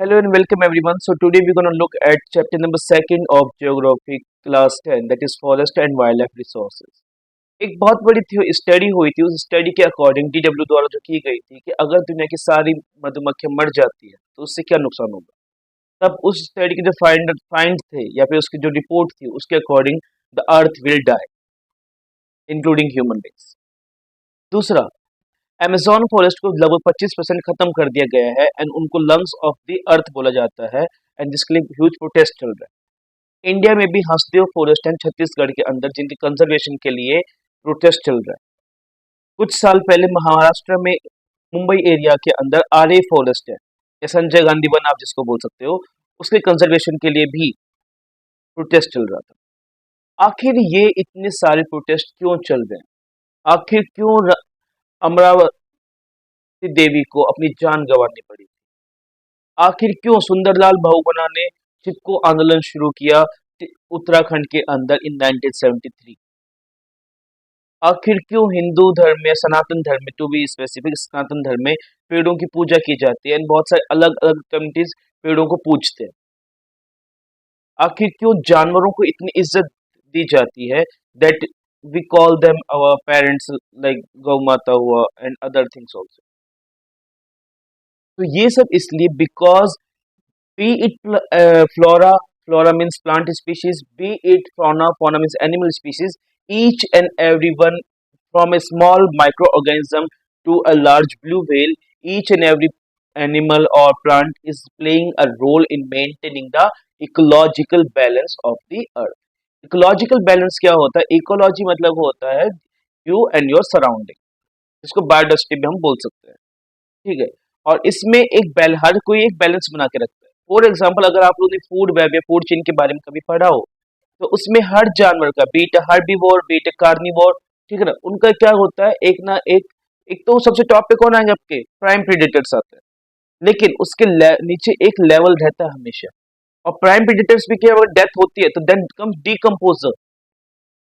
Hello and welcome everyone. So today we're going to look at chapter number 2 of Geography class 10, that is Forest and Wildlife Resources. एक बहुत बड़ी study हुई थी। उस study के according DW द्वारा जो की गई थी कि अगर दुनिया की सारी मधुमक्खियां मर जाती है तो उससे क्या नुकसान होगा। तब उस स्टडी के जो फाइंड थे या फिर उसकी जो रिपोर्ट थी उसके according the earth will die including human beings. दूसरा, अमेज़न फॉरेस्ट को लगभग 25% खत्म कर दिया गया है एंड उनको लंग्स ऑफ द अर्थ बोला जाता है एंड जिसके लिए ह्यूज प्रोटेस्ट चल रहा है। इंडिया में भी हंसदेव फॉरेस्ट एंड छत्तीसगढ़ के अंदर जिनके कंजर्वेशन के लिए प्रोटेस्ट चल रहा है। कुछ साल पहले महाराष्ट्र में मुंबई एरिया के अंदर आरे फॉरेस्ट है या संजय गांधी वन आप जिसको बोल सकते हो, उसके कंजर्वेशन के लिए भी प्रोटेस्ट चल रहा था। आखिर ये इतने सारे प्रोटेस्ट क्यों चल रहे हैं? आखिर क्यों अमरावती देवी को अपनी जान गंवानी पड़ी? आखिर क्यों सुंदरलाल बहुगुणा ने चिपको आंदोलन शुरू किया उत्तराखंड के अंदर इन 1973? आखिर क्यों हिंदू धर्म में, सनातन धर्म में, टू बी स्पेसिफिक सनातन धर्म में पेड़ों की पूजा की जाती है एंड बहुत सारे अलग अलग कम्युनिटीज पेड़ों को पूजते हैं? आखिर क्यों जानवरों को इतनी इज्जत दी जाती है that we call them our parents, like गौ माता हुआ एंड अदर थिंग्स ऑल्सो। तो ये सब इसलिए because be it flora, flora means plant species, be it fauna, fauna means animal species, each and every one from a small microorganism to a large blue whale, each and every animal or plant is playing a role in maintaining the ecological balance of the earth. Ecological balance क्या होता है? Ecology मतलब होता है you and your surrounding, जिसको biodiversity भी हम बोल सकते हैं, ठीक है। और इसमें हर कोई एक बैलेंस बना के रखता है। फॉर एग्जाम्पल, अगर आप लोगों ने फूड वेब या फूड चेन के बारे में कभी पढ़ा हो तो उसमें हर जानवर का, बीट हर्बीवोर, बीट कार्निवोर, ठीक है ना, उनका क्या होता है, एक ना एक एक तो सबसे टॉप पे कौन आएंगे? आपके प्राइम प्रेडेटर्स आते हैं, लेकिन उसके नीचे एक लेवल रहता है हमेशा। और प्राइम प्रेडेटर्स भी क्या, अगर डेथ होती है तो देन कम्स डीकम्पोजर,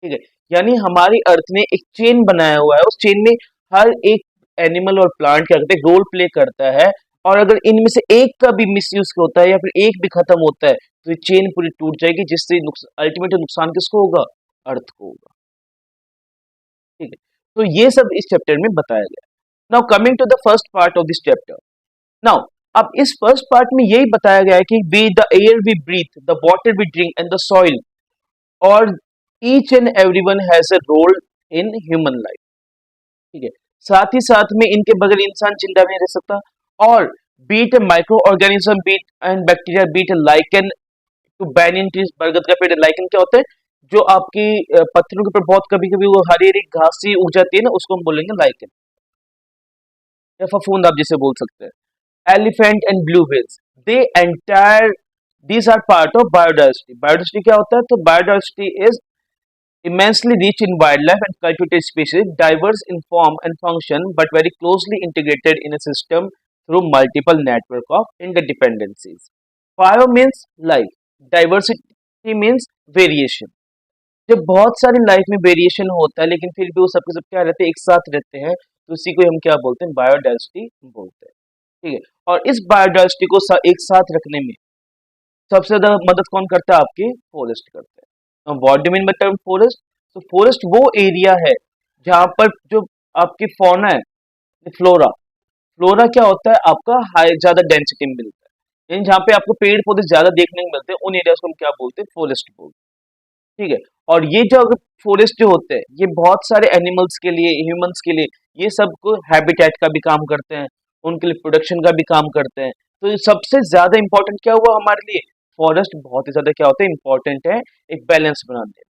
ठीक है। यानी हमारी अर्थ ने एक चेन बनाया हुआ है, उस चेन में हर एक एनिमल और प्लांट क्या करते हैं, रोल प्ले करता है। और अगर इनमें से एक का भी मिसयूज होता है या फिर एक भी खत्म होता है तो ये चेन पूरी टूट जाएगी, जिससे अल्टीमेट नुकसान किसको होगा? अर्थ को होगा, ठीक है। तो ये सब इस चैप्टर में बताया गया। Now coming to the first part of this chapter. Now अब इस फर्स्ट पार्ट में यही बताया गया है कि be the air we breathe, the water we drink and the soil, और each and everyone has a role in human life, ठीक है। साथ ही साथ में इनके बगैर इंसान जिंदा नहीं रह सकता। और be it micro organism, be it and bacteria, be it lichen to banyan trees, बरगद का पेड़। लाइकन क्या होता है? जो आपकी पत्थरों के ऊपर बहुत कभी कभी वो हरी हरी घास सी उग जाती है ना, उसको हम बोलेंगे लाइकन या फफूंद आप जिसे बोल सकते हैं। Elephant and blue whales, they entire these are part of biodiversity. Biodiversity क्या होता है? तो biodiversity is immensely rich in wildlife and cultivated species, diverse in form and function, but very closely integrated in a system through multiple network of interdependencies. Bio means life, diversity means variation. जब बहुत सारी life में variation होता है लेकिन फिर भी वो सबके सब क्या रहते हैं, एक साथ रहते हैं, तो उसी को हम क्या बोलते हैं? बायोडाइवर्सिटी बोलते हैं, ठीक है। और इस बायोडाइवर्सिटी को एक साथ रखने में सबसे ज्यादा मदद कौन करता है? आपके फॉरेस्ट करते हैं। What do mean by term forest? तो फॉरेस्ट वो एरिया है जहां पर जो आपकी फौना है, फ्लोरा, फ्लोरा क्या होता है? आपका हाई ज्यादा डेंसिटी में मिलता है, यानी जहाँ पे आपको पेड़ पौधे ज्यादा देखने को मिलते हैं उन एरियाज को हम क्या बोलते हैं? फॉरेस्ट बोलते हैं, ठीक है। और ये जो फॉरेस्ट जो होते हैं ये बहुत सारे एनिमल्स के लिए, ह्यूमंस के लिए, ये सबको हैबिटेट का भी काम करते हैं, उनके लिए प्रोडक्शन का भी काम करते हैं। तो ये सबसे ज्यादा इंपॉर्टेंट क्या हुआ हमारे लिए? फॉरेस्ट बहुत ही ज्यादा क्या होता है? इंपॉर्टेंट है, एक बैलेंस बनाने में,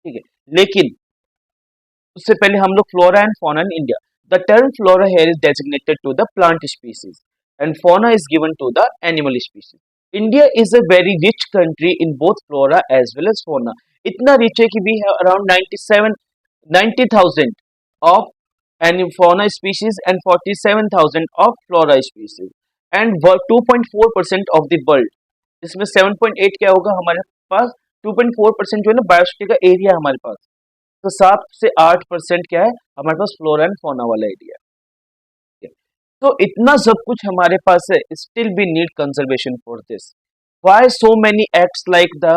ठीक है। लेकिन उससे पहले हम लोग flora and fauna in India. The term flora here is designated to the plant species and fauna is given to the animal species. India is a very rich country in both flora as well as fauna. इतना rich है कि we have around 90,000 of fauna species and 47,000 of flora species and 2.4% of the world, इसमें 7.8 क्या होगा हमारे पास? 2.4% जो है ना बायोस्फीयर का एरिया हमारे पास। तो 7 से 8% क्या है हमारे पास? फ्लोरा एंड फौना वाला एरिया है। तो इतना सब कुछ हमारे पास है, still we need conservation for this. Why so many acts like the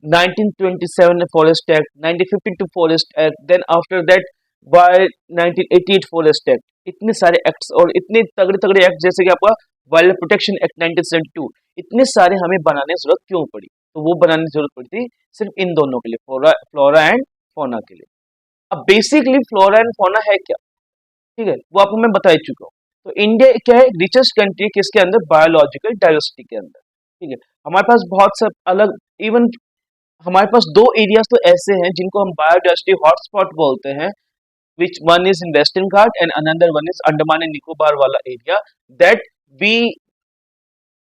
1927 Forest Act, 1952 Forest Act, then after that why 1988 Forest Act? इतने सारे एक्ट्स और इतने तगड़े तगड़े एक्ट जैसे कि आपका वाइल्ड प्रोटेक्शन एक्ट 1972, इतने सारे हमें बनाने की जरूरत क्यों पड़ी? तो वो बनाने की जरूरत पड़ी थी सिर्फ इन दोनों के लिए, फ्लोरा एंड फौना के लिए. अब बेसिकली फ्लोरा एंड फौना है क्या? ठीक है, वो आपको मैं बता ही चुका हूँ. तो इंडिया क्या है? रिचेस्ट कंट्री किसके अंदर? बायोलॉजिकल डाइवर्सिटी के अंदर. ठीक है, हमारे पास बहुत सब अलग, इवन हमारे पास दो एरियाज तो ऐसे हैं जिनको हम बायोडाइवर्सिटी हॉटस्पॉट बोलते हैं, which one is in Western Ghat and another one is Andaman and Nicobar wala area that we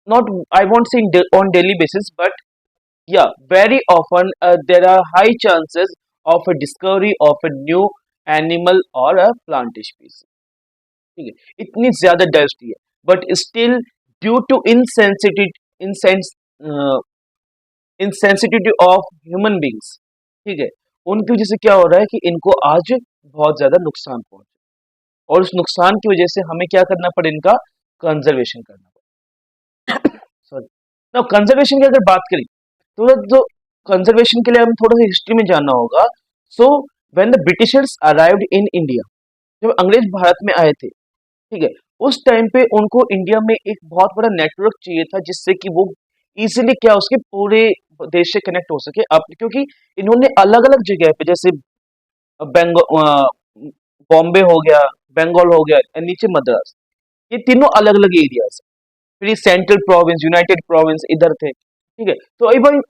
not, I won't say on daily basis, but yeah, very often there are high chances of a discovery of a new animal or a plant species. ठीक है, इतनी ज्यादा diversity है, but still due to insensitivity of human beings, ठीक है, उनकी वजह से क्या हो रहा है कि इनको आज बहुत ज्यादा नुकसान पहुंचे, और उस नुकसान की वजह से हमें क्या करना पड़े? इनका कंजर्वेशन करना पड़े. सॉरी. ना कंजर्वेशन की अगर बात करें तो कंजर्वेशन के लिए हमें थोड़ा सा हिस्ट्री में जानना होगा. So when the Britishers arrived in India, जब अंग्रेज भारत में आए थे, ठीक है, उस टाइम पे उनको इंडिया में एक बहुत बड़ा नेटवर्क चाहिए था जिससे कि वो इजीली क्या उसके पूरे देश से कनेक्ट हो सके. अब क्योंकि इन्होंने अलग अलग जगह पे, जैसे बंगाल, बॉम्बे हो गया, बंगाल हो गया, और नीचे मद्रास, ये तीनों अलग अलग एरियाज. फिर ये सेंट्रल प्रोविंस, यूनाइटेड प्रोविंस इधर थे. ठीक है, तो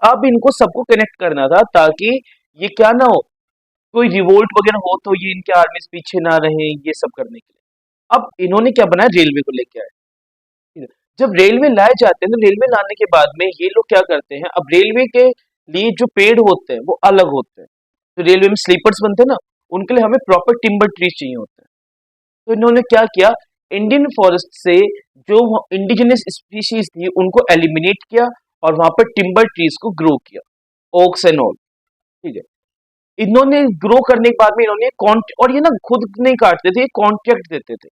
अब इनको सबको कनेक्ट करना था ताकि ये क्या ना हो, कोई रिवोल्ट वगैरह हो तो ये इनके आर्मी पीछे ना रहे, ये सब करने के लिए. अब इन्होंने क्या बनाया? रेलवे को लेके आए. ठीक है, जब रेलवे लाए जाते हैं तो रेलवे लाने के बाद में ये लोग क्या करते हैं? अब रेलवे के लिए जो पेड़ होते हैं वो अलग होते हैं. तो रेलवे में स्लीपर्स बनते हैं ना, उनके लिए हमें प्रॉपर टिम्बर ट्री चाहिए होते हैं. तो इन्होंने क्या किया? इंडियन फॉरेस्ट से जो इंडिजिनस स्पीशीज थी उनको एलिमिनेट किया और वहां पर टिम्बर ट्रीज को ग्रो किया, ओक्स एंड ऑल. ठीक है, इन्होंने ग्रो करने के बाद में इन्होंने और ये ना खुद नहीं काटते थे, कॉन्ट्रैक्ट देते थे.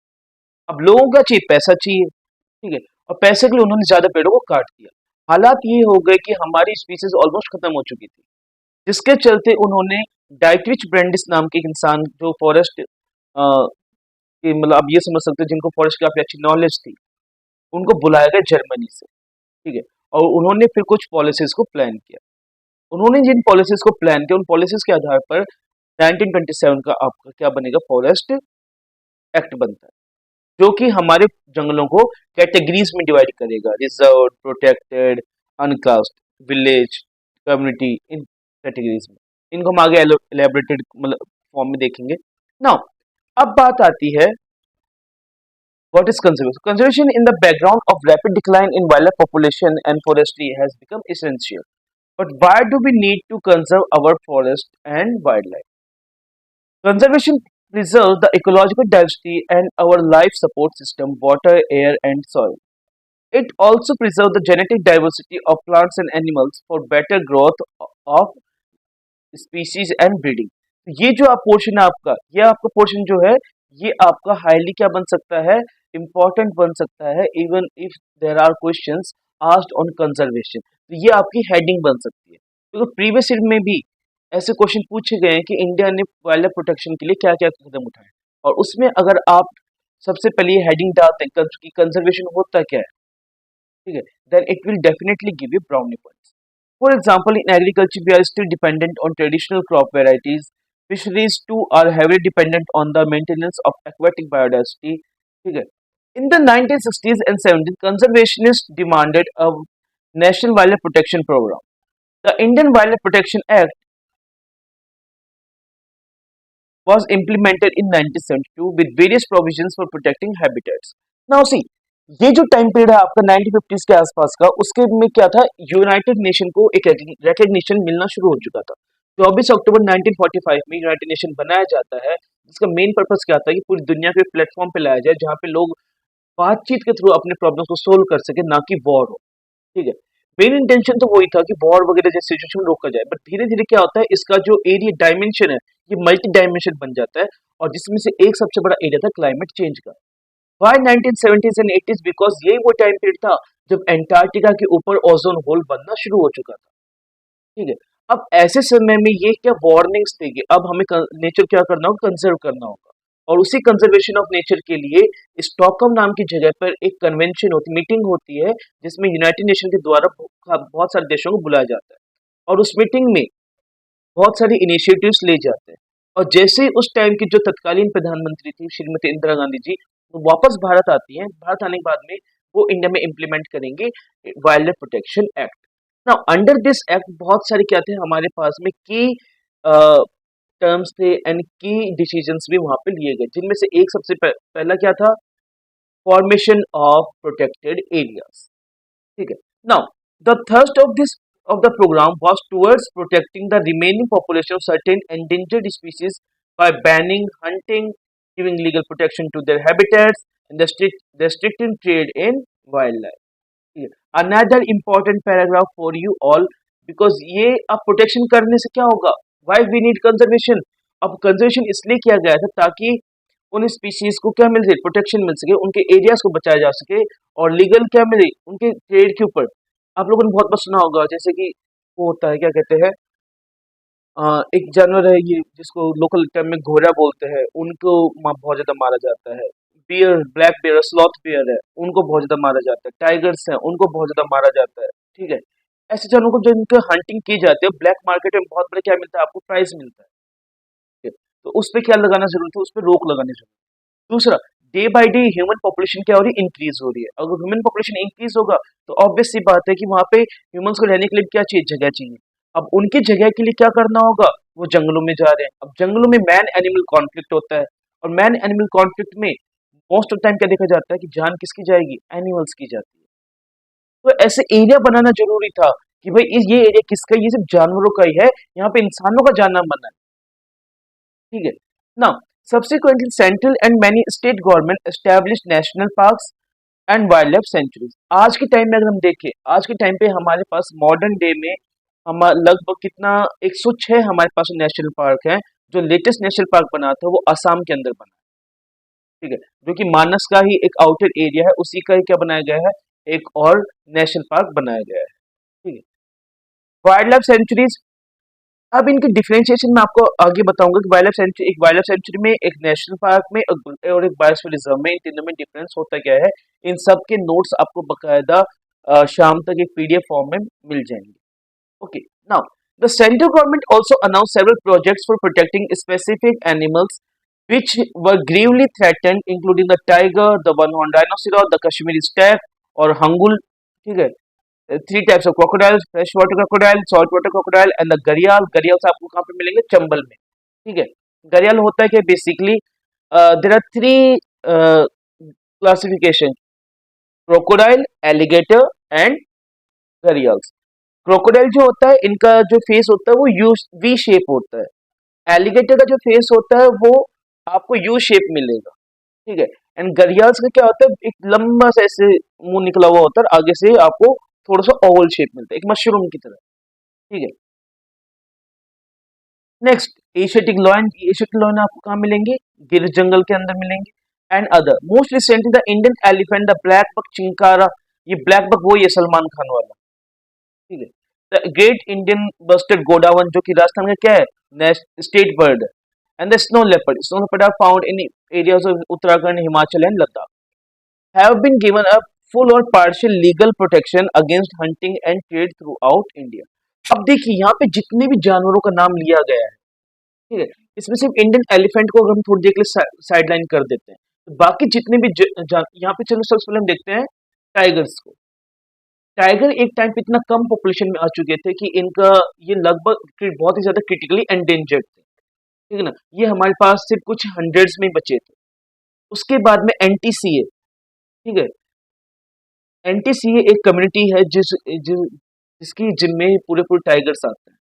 अब लोगों का चाहिए, पैसा चाहिए. ठीक है, और पैसे के लिए उन्होंने ज्यादा पेड़ों को काट दिया. हालात ये हो गए कि हमारी स्पीसीज ऑलमोस्ट खत्म हो चुकी थी, जिसके चलते उन्होंने डाइटविच ब्रेंडिस नाम के एक इंसान, जो फॉरेस्ट मतलब आप ये समझ सकते हो जिनको फॉरेस्ट की काफी अच्छी नॉलेज थी, उनको बुलाया गया जर्मनी से. ठीक है, और उन्होंने फिर कुछ पॉलिसीज को प्लान किया. उन्होंने जिन पॉलिसीज को प्लान किया, उन पॉलिसीज के आधार पर 1927 का आपका क्या बनेगा? फॉरेस्ट एक्ट बनता है, जो कि हमारे जंगलों को कैटेगरीज में डिवाइड करेगा: reserve, protected, uncast, village, community, इन कैटेगरीज में. इनको हम आगे एलेबोरेटेड मतलब फॉर्म में देखेंगे. नाउ अब बात आती है, what is conservation? Conservation in the background of rapid decline in wildlife population and forestry has become essential. But why do we need to conserve our forest and wildlife? Conservation preserves the ecological diversity and our life support system, water, air, and soil. It also preserves the genetic diversity of plants and animals for better growth of species and breeding. ये जो आप portion है आपका, ये आपका portion जो है, ये आपका हाईली क्या बन सकता है? इम्पोर्टेंट बन सकता है. Even if there are questions asked on conservation, तो ये आपकी हेडिंग बन सकती है. क्योंकि प्रीवियस ईयर में भी ऐसे क्वेश्चन पूछे गए हैं कि इंडिया ने वाइल्ड लाइफ प्रोटेक्शन के लिए क्या क्या कदम उठाए, और उसमें अगर आप सबसे पहले ये हेडिंग डालते हैं कि कंजर्वेशन होता क्या है, ठीक है, then it will definitely give you brownie points. For example, in agriculture we are still dependent on traditional crop varieties. Fisheries too are heavily dependent on the maintenance of aquatic biodiversity. ठीक है. In the 1960s and 70s, conservationists demanded a national wildlife protection program. The Indian Wildlife Protection Act was implemented in 1972 with various provisions for protecting habitats. Now see, ये जो time period है आपका 1950s के आसपास का, उसके में क्या था? यूनाइटेड नेशन को एक रिकग्निशन मिलना शुरू हो चुका था. 24 अक्टूबर 1945 में यूनाइटेड नेशन बनाया जाता है, जिसका मेन पर्पस क्या था कि पूरी दुनिया के प्लेटफॉर्म पे लाया जाए जहाँ पे लोग बातचीत के थ्रू अपने प्रॉब्लम्स को सोल्व कर सके, ना कि वॉर हो. ठीक है, मेन इंटेंशन तो वही था कि वॉर वगैरह जैसे सिचुएशन रोका जाए. बट धीरे धीरे क्या होता है, इसका जो एरिया डायमेंशन है ये मल्टी डायमेंशन बन जाता है, और जिसमें से एक सबसे बड़ा एरिया था क्लाइमेट चेंज का. Why 1970s and 80s? Because यही वो टाइम पीरियड था जब एंटार्क्टिका के ऊपर ओजोन होल बनना शुरू हो चुका था। ठीक है। अब ऐसे समय में ये क्या वार्निंग्स थे कि अब हमें नेचर क्या करना होगा, कंजर्व करना होगा। और उसी कंजर्वेशन ऑफ नेचर के लिए स्टॉकहोम नाम की जगह पर एक कन्वेंशन होती, मीटिंग होती है, जिसमें यूनाइटेड नेशन के द्वारा बहुत सारे देशों को बुलाया जाता है। और उस मीटिंग में बहुत सारे इनिशिएटिव्स ले जाते हैं। और जैसे ही उस टाइम की जो तत्कालीन प्रधानमंत्री थी श्रीमती इंदिरा गांधी जी, वो वापस भारत आती हैं। भारत आने के बाद में वो इंडिया में इम्प्लीमेंट करेंगे wild life protection act. Now under this act बहुत सारे क्या थे हमारे पास में की टर्म्स थे एंड की डिसीजंस भी वहां पे लिए गए, जिनमें से एक सबसे पहला क्या था, फॉर्मेशन ऑफ प्रोटेक्टेड एरियाज। ठीक है। Now the thirst of this of the program was towards protecting the remaining population of certain endangered species by banning hunting, giving legal protection to their habitats, and restricting trade in wildlife. ठीक है। Another important paragraph for you all, because ये अब protection करने से क्या होगा, why we need conservation? अब conservation इसलिए किया गया था ताकि उन स्पीशीज को क्या मिल सके, प्रोटेक्शन मिल सके, उनके एरियाज को बचाया जा सके, और लीगल क्या मिले उनके ट्रेड के ऊपर। आप लोगों ने बहुत बार सुना होगा, जैसे कि वो होता है क्या कहते हैं, एक जानवर है ये जिसको लोकल टर्म में घोड़ा बोलते हैं, उनको बहुत ज्यादा मारा जाता है। Bear, black bear, sloth bear है, उनको बहुत ज्यादा मारा जाता है। टाइगर्स हैं, उनको बहुत ज्यादा मारा जाता है। ठीक है। ऐसे जानवरों को जो इनका हंटिंग की जाती है, ब्लैक मार्केट में बहुत बड़ा क्या मिलता है आपको, प्राइस मिलता है। ठीक है? तो उस पर क्या लगाना जरूरी है, उस पर रोक लगानी जरूरी है। दूसरा, day by day human population क्या हो रही है, इंक्रीज हो रही है। अगर ह्यूमन पॉपुलेशन इंक्रीज होगा तो ऑब्वियस सी बात है कि वहां पे ह्यूमंस को रहने के लिए क्या चाहिए, जगह चाहिए। अब उनकी जगह के लिए क्या करना होगा, वो जंगलों में जा रहे हैं। अब जंगलों में मैन एनिमल कॉन्फ्लिक्ट होता है, और मैन एनिमल कॉन्फ्लिक्ट में मोस्ट ऑफ टाइम क्या देखा जाता है कि जान किसकी जाएगी, एनिमल्स की जाती है। तो ऐसे एरिया बनाना जरूरी था कि भाई ये एरिया किसका है? ये सिर्फ जानवरों का ही है, यहाँ पे इंसानों का जाना मना है। ठीक है। Now subsequently central and many state government established national parks and wild life sanctuaries. आज के टाइम में अगर हम देखें, आज के टाइम पे हमारे पास मॉडर्न डे में हम लगभग कितना 106 हमारे पास नेशनल पार्क है। जो लेटेस्ट नेशनल पार्क बना था वो असम के अंदर बना। ठीक है। जो कि मानस का ही एक आउटर एरिया है, उसी का ही क्या बनाया गया है, एक और नेशनल पार्क बनाया गया है। ठीक है। वाइल्ड लाइफ सेंचुरीज, अब इनकी डिफरेंशिएशन मैं आपको आगे बताऊंगा कि वाइल्ड लाइफ सेंचुरी, एक वाइल्ड लाइफ सेंचुरी में, एक नेशनल पार्क में और एक बायोस्फीयर रिजर्व में, इन तीनों में डिफरेंस होता क्या है। इन सब के नोट्स आपको बकायदा शाम तक एक पीडीएफ फॉर्म में मिल जाएंगे। Okay. Now the central government also announced several projects for protecting specific animals which were gravely threatened, including the tiger, the one-horned rhinoceros, the Kashmiri stag और हंगुल। ठीक है। Three types of crocodile, fresh water crocodile, salt water crocodile and the घड़ियाल। घड़ियाल आपको कहाँ पे मिलेंगे, चंबल में। ठीक है। घड़ियाल होता है कि basically there are three classification, crocodile, alligator and gharials. Crocodile जो होता है, इनका जो फेस होता है वो यू वी शेप होता है। एलिगेटर का जो फेस होता है वो आपको यू शेप मिलेगा। ठीक है। एंड घड़ियाल्स का क्या होता है, एक लंबा सा ऐसे मुंह निकला हुआ होता है, आगे से आपको थोड़ा सा ओवल शेप मिलता है, एक मशरूम की तरह। ठीक है। Next, Asiatic lion. Asiatic lion आपको कहाँ मिलेंगे, गिर जंगल के अंदर मिलेंगे। And other most recently the Indian elephant, the black buck chinkara. ये ब्लैक बक वही है सलमान खान वाला। ठीक है। The great Indian bustard godawan, जो कि राजस्थान का क्या है, स्टेट बर्ड है। And the snow leopard, snow leopard are found in areas of Uttarakhand, Himachal and Ladakh. Have been given a full or partial legal protection against hunting and trade throughout India. अब देखिए यहाँ पे जितने भी जानवरों का नाम लिया गया है, ठीक है, इसमें सिर्फ इंडियन एलिफेंट को अगर हम थोड़ी देर के लिए साइड लाइन कर देते हैं, तो बाकी जितने भी यहाँ पे चलो सबसे पहले हम देखते हैं टाइगर्स को। टाइगर एक टाइम पे इतना कम पॉपुलेशन में आ चुके थे कि इनका ये लगभग बहुत ही ज्यादा क्रिटिकली एंडेंजर्ड थे। ठीक है ना, ये हमारे पास सिर्फ कुछ हंड्रेड्स में बचे थे। उसके बाद में एनटीसीए। ठीक है। एनटीसीए एक कम्युनिटी है जिसकी जिम में पूरे पूरे टाइगर्स आते हैं।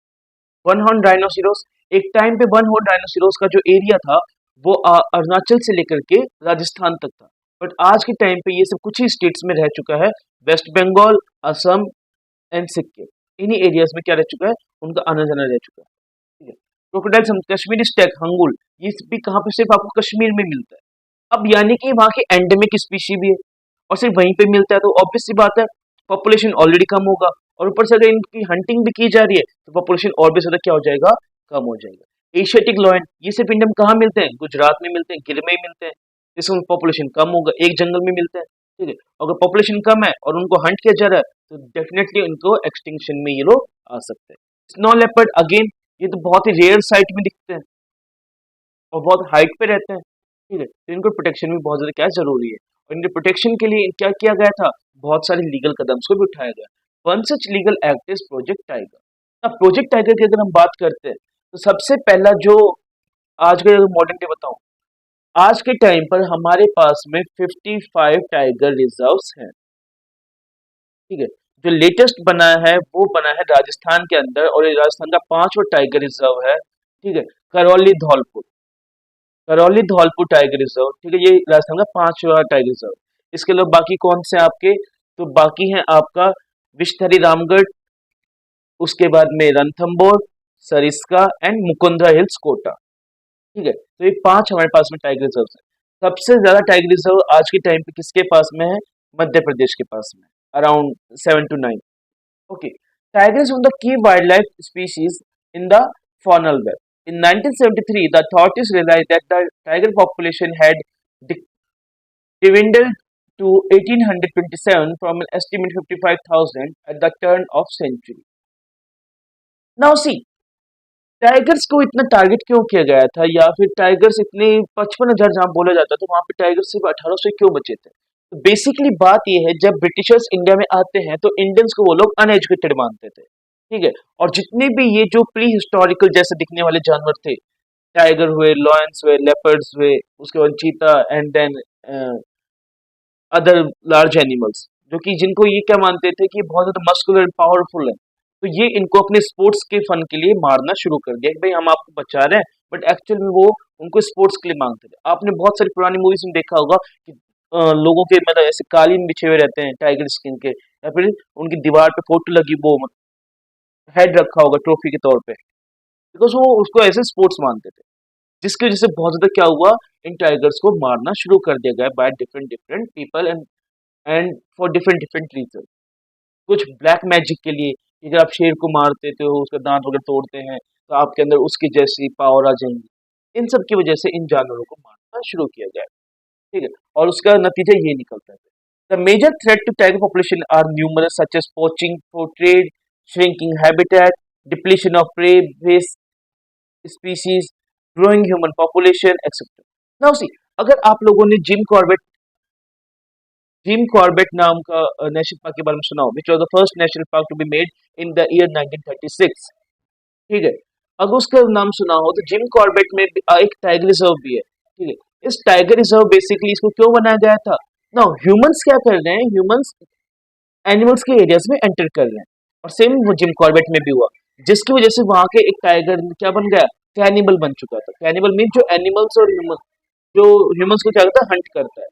वन हॉर्न डायनासोरस, एक टाइम पे वन हॉर्न डायनासोरस का जो एरिया था वो अरुणाचल से लेकर के राजस्थान तक था। बट आज के टाइम पे ये सब कुछ ही स्टेट्स में रह चुका है, वेस्ट बंगाल, असम एंड सिक्किम। इन्हीं एरियाज में क्या रह चुका है, उनका आना जाना रह चुका है। ठीक है। क्रोकोडाइल, कश्मीरी स्टैग, हंगुल, ये भी कहाँ पे सिर्फ आपको कश्मीर में मिलता है। अब यानी कि वहाँ की एंडेमिक स्पीशी भी है और सिर्फ वहीं पे मिलता है, तो ऑब्वियस सी बात है पॉपुलेशन ऑलरेडी कम होगा, और ऊपर से अगर इनकी हंटिंग भी की जा रही है तो पॉपुलेशन और भी ज्यादा क्या हो जाएगा, कम हो जाएगा। एशियाटिक लॉयन ये सिर्फ इंडिया में कहाँ मिलते हैं, गुजरात में मिलते हैं, गिर में ही मिलते हैं, जिसमें पॉपुलेशन कम होगा, एक जंगल में मिलते हैं। ठीक है, अगर पॉपुलेशन कम है और उनको हंट किया जा रहा है तो डेफिनेटली उनको एक्सटिंक्शन में ये लोग आ सकते हैं। स्नो लेपर्ड अगेन, ये तो बहुत ही रेयर साइट में दिखते हैं और बहुत हाइट पे रहते हैं। ठीक है, तो इनको प्रोटेक्शन भी बहुत ज्यादा क्या जरूरी है, और इनके प्रोटेक्शन के लिए क्या किया गया था, बहुत सारे लीगल कदम को भी उठाया गया। One such legal act is project tiger. अब प्रोजेक्ट टाइगर की अगर हम बात करते हैं तो सबसे पहला जो आज के मॉडर्न डे बताऊं, आज के टाइम पर हमारे पास में 55 टाइगर रिजर्व्स हैं। ठीक है, जो लेटेस्ट बना है वो बना है राजस्थान के अंदर, और ये राजस्थान का 5वां टाइगर रिजर्व है। ठीक है, करौली धौलपुर, करौली धौलपुर टाइगर रिजर्व। ठीक है, ये राजस्थान का 5वां टाइगर रिजर्व। इसके अलावा बाकी कौन से आपके, तो बाकी हैं आपका विषधरी रामगढ़, उसके बाद में रणथंभौर, सरिस्का एंड मुकुंदरा हिल्स कोटा। ठीक है, तो ये 5 हमारे पास में टाइगर रिजर्व है। सबसे ज्यादा टाइगर रिजर्व आज के टाइम पे किसके पास में है, मध्य प्रदेश के पास में, around 7 to 9। Okay, tigers one of the key wildlife species in the faunal web. In 1973, the authorities realized that the tiger population had dwindled to 1827 from an estimated 55,000 at the turn of century. Now see, tigers को इतना target क्यों किया गया था, या फिर tigers इतने 55,000 जहाँ बोला जाता था वहां पे टाइगर्स सिर्फ 1800 क्यों बचे थे। तो बेसिकली बात यह है, जब ब्रिटिशर्स इंडिया में आते हैं तो इंडियंस को वो लोग अनएजुकेटेड मानते थे। ठीक है, और जितने भी ये जो प्री हिस्टोरिकल जैसे दिखने वाले जानवर थे, टाइगर हुए, लॉयंस हुए, लेपर्ड्स हुए, उसके बाद cheetah and then other large animals, जो कि जिनको ये क्या मानते थे कि बहुत ज्यादा मस्कुलर एंड पावरफुल है, तो ये इनको अपने स्पोर्ट्स के फन के लिए मारना शुरू कर दिया कि भाई हम आपको बचा रहे हैं, बट एक्चुअल में वो उनको स्पोर्ट्स के लिए मांगते थे। आपने बहुत सारी पुरानी मूवीज में देखा होगा कि लोगों के मतलब ऐसे कालीन बिछे हुए रहते हैं टाइगर स्किन के, या फिर उनकी दीवार पे फोटो लगी, वो हेड रखा होगा ट्रॉफी के तौर पे, बिकॉज वो उसको ऐसे स्पोर्ट्स मानते थे। जिसकी वजह से बहुत ज्यादा क्या हुआ, इन टाइगर्स को मारना शुरू कर दिया गया by different different people and for different different reason. कुछ ब्लैक मैजिक के लिए, कि अगर आप शेर को मार देते हो, उसका दांत वगैरह तोड़ते हैं, तो आपके अंदर उसकी जैसी पावर आ जाएंगी। इन सब की वजह से इन जानवरों को मारना शुरू किया गया। ठीक है, और उसका नतीजा ये निकलता है। The major threat to tiger population are numerous such as poaching for trade, shrinking habitat, depletion of prey base species, growing human population etcetera. Now see, अगर आप लोगों ने जिम कॉर्बेट नाम का नेशनल पार्क के बारे में सुना हो, which was the first national park to be made in the year 1936। ठीक है, अगर उसका नाम सुना हो तो जिम कॉर्बेट में एक टाइगर रिजर्व भी है। ठीक है, इस टाइगर रिजर्व बेसिकली इसको क्यों बनाया गया था, नाउ ह्यूमंस क्या कर रहे हैं, ह्यूमंस एनिमल्स के एरियाज में एंटर कर रहे हैं, और सेम वो जिम कॉर्बेट में भी हुआ, जिसकी वजह से वहां के एक टाइगर क्या बन गया, कैनिबल बन चुका था। कैनिबल मीन जो एनिमल्स और ह्यूमन, जो ह्यूमंस को क्या करता है, हंट करता है,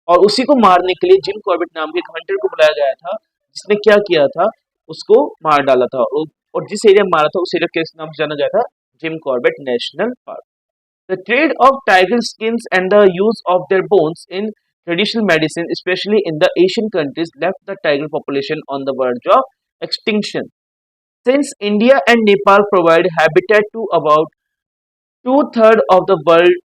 और उसी को मारने के लिए जिम कॉर्बेट नाम के एक हंटर को बुलाया गया था, जिसने क्या किया था, उसको मार डाला था, और जिस एरिया में मारा था उस एरिया के नाम से जाना गया था Jim Corbett national park. The trade off tiger skins and the use of their bones in traditional medicine, especially in the Asian countries, left the tiger population on the verge of extinction. Since India and Nepal provide habitat to about two-thirds of the world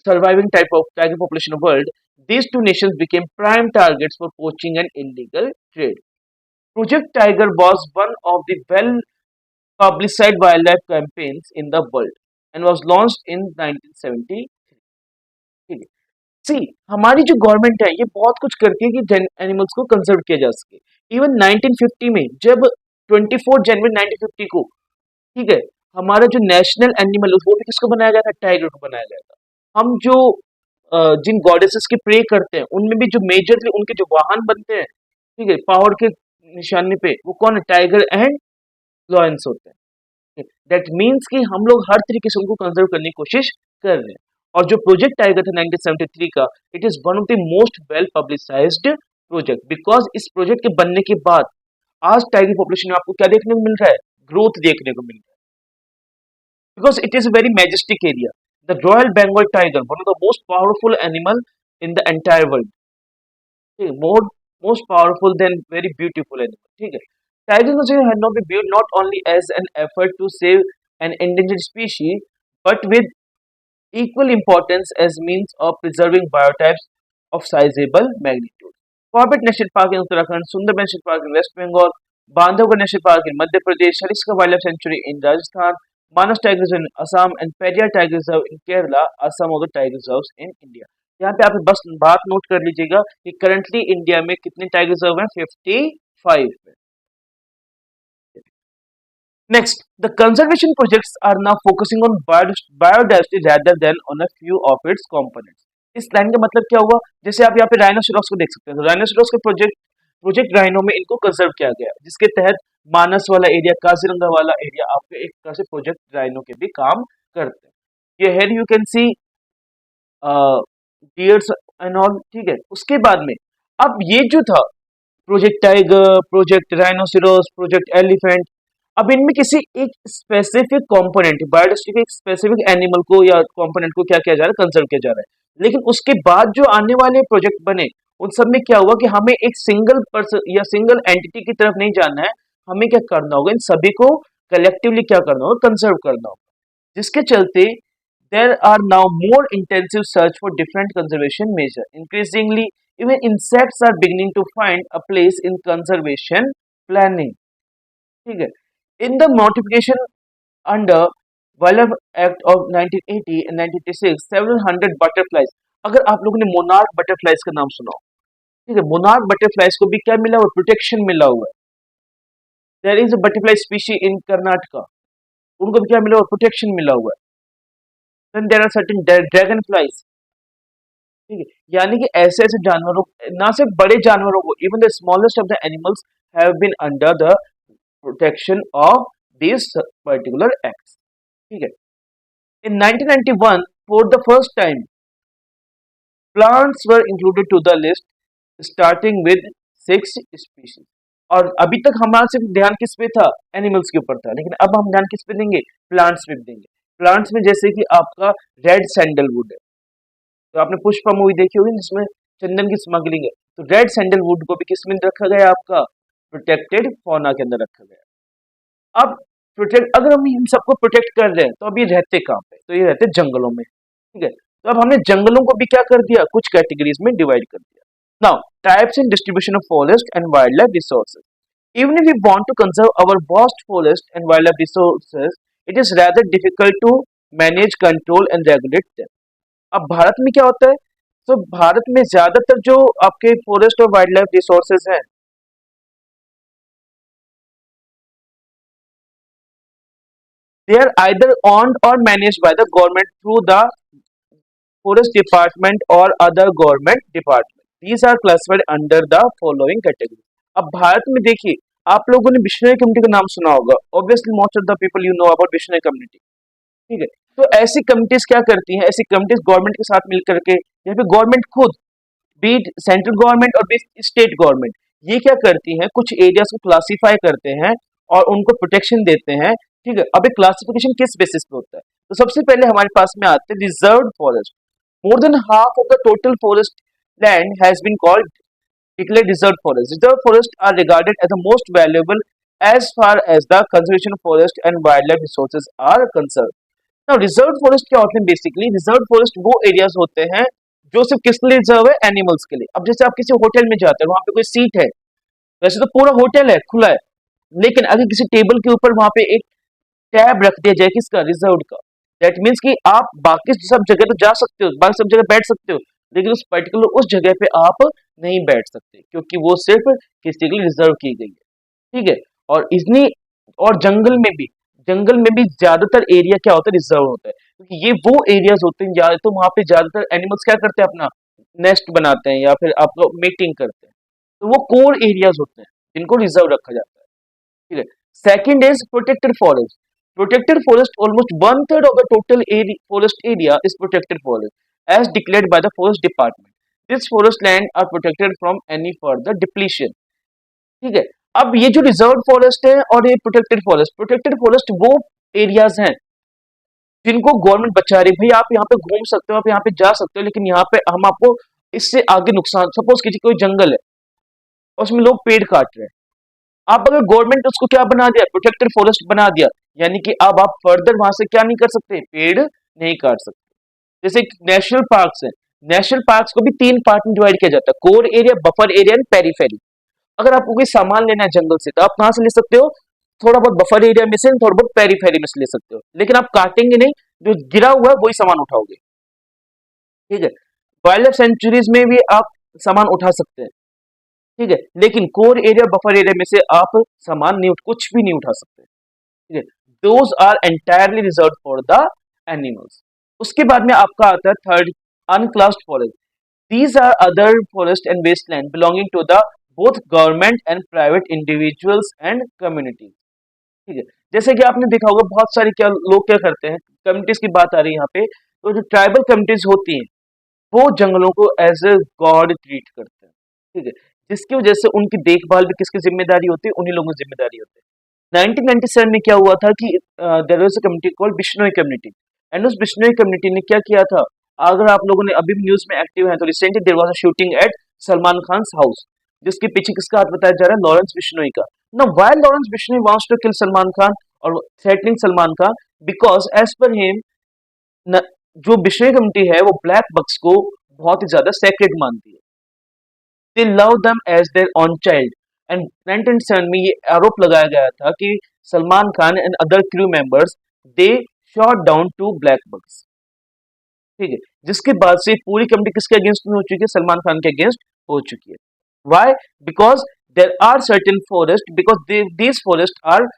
surviving type of tiger population of world, these two nations became prime targets for poaching and illegal trade. Project Tiger was one of the well-publicized wildlife campaigns in the world and was launched in 1970. ठीक है, सी, हमारी जो government है ये बहुत कुछ करती है कि एनिमल्स को कंजर्व किया जा सके। इवन 1950 में जब 24 जनवरी 1950 को, ठीक है, हमारा जो नेशनल एनिमल वो भी किसको बनाया गया था, टाइगर को बनाया गया था। हम जो जिन गॉडेसेस के प्रे करते हैं उनमें भी जो मेजरली उनके जो वाहन बनते हैं, ठीक है, पावर के निशाने पे, वो कौन है, टाइगर एंड लॉयंस होते हैं। दैट मीन्स कि हम लोग हर तरीके से उनको कंजर्व करने की कोशिश कर रहे हैं। और जो प्रोजेक्ट टाइगर था 1973 का, it is one of the most well publicised project, because इस प्रोजेक्ट के बनने के बाद आज टाइगर पॉपुलेशन में आपको क्या देखने को मिल रहा है, ग्रोथ देखने को मिल रहा है, because it is a very majestic area. The Royal Bengal tiger, one of the most powerful animal in the entire world. ठीक है, most powerful than very beautiful animal. ठीक है, tiger conservation had not be viewed not only as an effort to save an endangered species but with equal importance as means of preserving biotypes of sizable magnitude. Corbett national park in Uttarakhand, Sundarban national park in West Bengal, Bandhavgarh national park in Madhya Pradesh, Sariska wild life sanctuary in Rajasthan, Manas tiger reserve in Assam and Periyar tiger reserve in Kerala are some of the tiger reserves in India. यहाँ पे आप बस बात note कर लीजिएगा कि currently India में कितने टाइगर रिजर्व हैं, 55 है। Next, the conservation projects are now focusing on biodiversity rather than on a few of its components. इस लाइन का मतलब क्या हुआ, जैसे आप यहाँ पे राइनोसेरॉस को देख सकते हैं, तो राइनोसेरॉस के प्रोजेक्ट राइनो में इनको कंजर्व किया गया, जिसके तहत मानस वाला एरिया, काजीरंगा वाला एरिया आपके एक तरह से प्रोजेक्ट राइनो के भी काम करते हैं। ये here you can see deers and all. ठीक है, उसके बाद में अब ये जो था project tiger, project rhinoceros, project elephant, अब इनमें किसी एक स्पेसिफिक कंपोनेंट, बायोडाइवर्सिटी के एक स्पेसिफिक एनिमल को या कंपोनेंट को क्या किया जा रहा है, कंजर्व किया जा रहा है। लेकिन उसके बाद जो आने वाले प्रोजेक्ट बने उन सब में क्या हुआ कि हमें एक सिंगल पर्सन या सिंगल एंटिटी की तरफ नहीं जाना है, हमें क्या करना होगा, इन सभी को कलेक्टिवली क्या करना होगा, कंजर्व करना होगा, जिसके चलते there are now more intensive search for different conservation measure. Increasingly, even insects are beginning to find a place in conservation planning. ठीक है, in the notification under Wildlife Act of 1980 and 1986, several hundred butterflies. अगर आप लोगों ने monarch butterflies का नाम सुना हो, ठीक है, मोनार्क बटरफ्लाइज को भी क्या मिला हुआ, प्रोटेक्शन मिला हुआ है। There is a butterfly species in Karnataka, उनको भी क्या मिला हुआ, प्रोटेक्शन मिला हुआ है। Then there are certain dragonflies. ठीक है, यानी कि ऐसे ऐसे जानवरों, ना सिर्फ बड़े जानवरों को, even the smallest of the animals have been under the protection of this particular acts. ठीक है, in 1991 for the first time plants were included to the list starting with 6 species. और अभी तक हमारा सिर्फ ध्यान किस पे था, एनिमल्स के ऊपर था, लेकिन अब हम ध्यान किस पे देंगे, प्लांट्स पे देंगे। प्लांट्स में जैसे कि आपका रेड सैंडलवुड है, तो आपने पुष्पा मूवी देखी होगी जिसमें चंदन की स्मगलिंग है, तो रेड सैंडलवुड को भी किस में रखा गया, आपका प्रोटेक्टेड फौना के अंदर रखा गया। अब अगर हम इन सबको प्रोटेक्ट कर रहे हैं तो अब ये रहते कहाँ पे, तो ये रहते जंगलों में। ठीक है, तो अब हमने जंगलों को भी क्या कर दिया, कुछ कैटेगरीज में डिवाइड कर दिया। Now types and distribution of forest and wild life resources. Even if we want to conserve our vast forest and wild life resources, it is rather difficult to manage, control and regulate them. अब भारत में क्या होता है, तो भारत में ज्यादातर जो आपके फॉरेस्ट और वाइल्ड लाइफ रिसोर्सेज हैं, they are either owned or managed by the government through the forest department or other government department. These are classified under the following category. अब भारत में देखिए, आप लोगों ने बिश्नोई कम्युनिटी का नाम सुना होगा, obviously most of the people you know about Bishnoi community. ठीक है, तो ऐसी कम्युनिटीज क्या करती हैं, ऐसी कम्युनिटीज गवर्नमेंट के साथ मिलकर के, या फिर गवर्नमेंट खुद, बीट सेंट्रल गवर्नमेंट और बीट स्टेट गवर्नमेंट, ये क्या करती हैं, कुछ एरियाज को क्लासिफाई करते हैं और उनको प्रोटेक्शन देते हैं। ठीक है, अब एक क्लासिफिकेशन किस बेसिस पे होता है, तो सबसे पहले हमारे पास में आते हैं reserved forest. More than half of the total forest land has been called declared reserved forest. Reserved forests are regarded as the most valuable as far as the conservation of forest and wildlife resources are concerned. Now, reserved forest क्या होते हैं, basically reserved forest वो areas होते हैं जो सिर्फ किस लिए रिजर्व है, एनिमल्स के लिए। अब जैसे आप किसी होटल में जाते हैं, वहां पे कोई सीट है, वैसे तो पूरा होटल है, खुला है, लेकिन अगर किसी टेबल के ऊपर वहां पे एक टैब रख दिया जाए किसका, रिजर्व्ड का, दैट मीन्स कि आप बाकी सब जगह तो जा सकते हो, बाकी सब जगह बैठ सकते हो, लेकिन उस पर्टिकुलर उस जगह पे आप नहीं बैठ सकते, क्योंकि वो सिर्फ किसी के लिए रिजर्व की गई है। ठीक है, और इतनी, और जंगल में भी ज्यादातर एरिया क्या होता है, रिजर्व होता है, क्योंकि ये वो एरियाज होते हैं या तो वहां पे ज्यादातर एनिमल्स क्या करते हैं, अपना नेस्ट बनाते हैं या फिर आप लोग मीटिंग करते हैं, तो वो कोर एरियाज होते हैं जिनको रिजर्व रखा जाता है। ठीक है, second is protected forest. Protected forest, almost one third of the total forest area is protected forest, as declared by the forest department. This forest land are protected from any further depletion. ठीक है, अब ये जो reserve forest है और ये protected forest वो areas हैं जिनको गवर्नमेंट बचा रही है। भाई आप यहाँ पे घूम सकते हो, आप यहाँ पे जा सकते हो, लेकिन यहाँ पे हम आपको इससे आगे नुकसान, सपोज कीजिए कोई जंगल है और उसमें लोग पेड़ काट रहे हैं, आप अगर गवर्नमेंट उसको क्या बना दिया, प्रोटेक्टेड फॉरेस्ट बना दिया, यानी कि अब आप फर्दर वहां से क्या नहीं कर सकते, पेड़ नहीं काट सकते। जैसे नेशनल पार्क्स है, नेशनल पार्क्स को भी 3 पार्ट में डिवाइड किया जाता है, core area, buffer area and periphery. अगर आपको कोई सामान लेना है जंगल से, तो आप कहाँ से ले सकते हो, थोड़ा बहुत बफर एरिया में से, थोड़ा बहुत पेरीफेरी में से ले सकते हो, लेकिन आप काटेंगे नहीं, जो गिरा हुआ है वही सामान उठाओगे। ठीक है, वाइल्ड लाइफ सेंचुरीज में भी आप सामान उठा सकते हैं। ठीक है, लेकिन कोर एरिया, बफर एरिया में से आप सामान नहीं कुछ भी नहीं उठा सकते। ठीक है, those are entirely reserve for the animals. उसके बाद में आपका आता है third, unclassed forest. These are other forest and wasteland belonging to the both government and private individuals and communities. ठीक है, जैसे कि आपने देखा होगा बहुत सारे क्या लोग क्या करते हैं, कम्युनिटीज की बात आ रही है यहाँ पे, तो जो ट्राइबल कम्युनिटीज होती हैं वो जंगलों को एज ए गॉड ट्रीट करते हैं। ठीक है, जिसकी वजह से उनकी देखभाल भी किसकी जिम्मेदारी होती है, उन्हीं लोगों की जिम्मेदारी होती है। 1997 में क्या हुआ था कि there was a community called Bishnoi community, and उस बिश्नोई कम्युनिटी ने क्या किया था, अगर आप लोगों ने अभी न्यूज में एक्टिव है तो recently there was a shooting at Salman Khan house, जिसके पीछे किसका हाथ बताया जा रहा है, लॉरेंस बिश्नोई का। Now why Lawrence Bishnoi wants to kill Salman Khan और threatening Salman Khan, because as per him जो बिश्नोई कम्युनिटी है वो ब्लैक बक्स को बहुत ही ज्यादा सेक्रेट मानती है। They love them as their own child, and 1997 में ये आरोप लगाया गया था कि Salman Khan and other crew members they shot down two black bucks. ठीक है, जिसके बाद से पूरी कम्युनिटी किसके अगेंस्ट में हो चुकी है, सलमान खान के अगेंस्ट हो चुकी है। Why, because there are certain forest, because these forest are